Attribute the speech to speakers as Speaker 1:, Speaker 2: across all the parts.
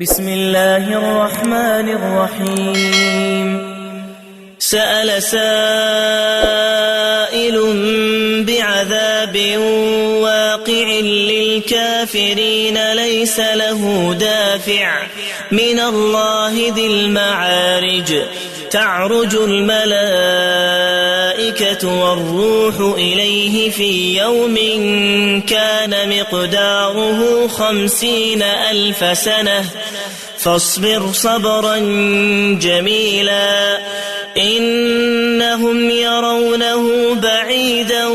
Speaker 1: بسم الله الرحمن الرحيم. سأل سائل بعذاب واقع للكافرين ليس له دافع من الله ذي المعارج تعرج الملائكة والروح إليه في يوم كان مقداره 50,000 سنة فاصبر صبرا جميلا إنهم يرونه بعيدا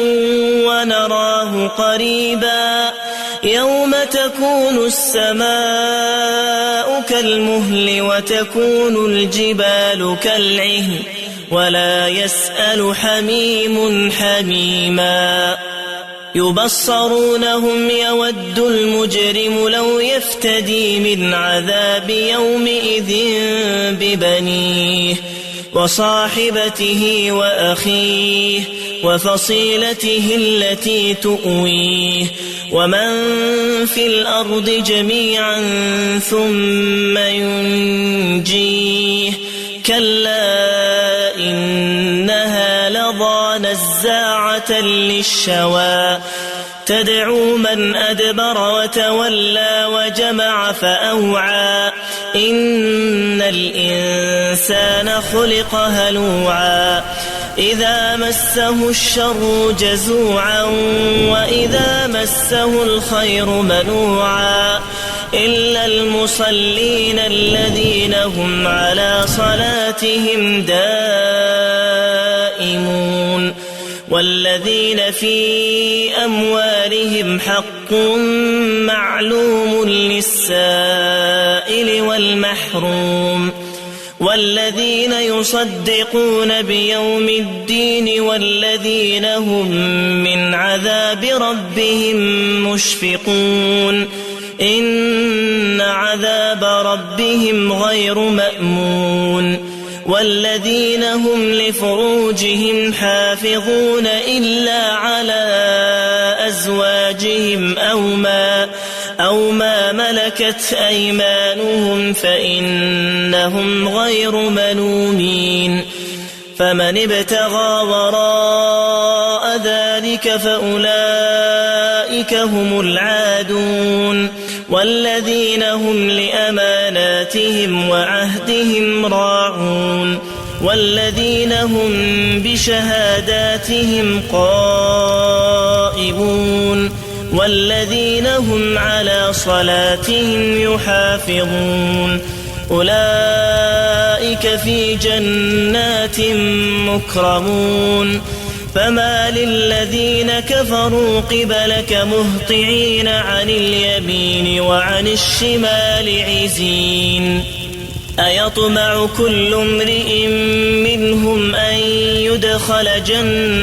Speaker 1: ونراه قريبا يوم تكون السماء كالمهل وتكون الجبال كالعهن ولا يسأل حميم حميما يبصرونهم يود المجرم لو يفتدي من عذاب يومئذ ببنيه وصاحبته وأخيه وفصيلته التي تؤويه ومن في الأرض جميعا ثم ينجيه كلا إنها لظى نزاعة للشوى تدعو من أدبر وتولى وجمع فأوعى إن الإنسان خلق هلوعا إذا مسه الشر جزوعا وإذا مسه الخير منوعا إلا المصلين الذين هم على صلاتهم دائمون والذين في أموالهم حق معلوم للسائل والمحروم والذين يصدقون بيوم الدين والذين هم من عذاب ربهم مشفقون إن عذاب ربهم غير مأمون والذين هم لفروجهم حافظون إلا على أزواجهم أو ما ملكت أيمانهم فإنهم غير ملومين فمن ابتغى وراء ذلك فأولئك هم العادون والذين هم لأماناتهم وعهدهم راعون والذين هم بشهاداتهم قائمون والذين هم على صلاتهم يحافظون أولئك في جنات مكرمون فما للذين كفروا قبلك مهطعين عن اليمين وعن الشمال عزين أيطمع كل امرئ منهم أن يدخل جنة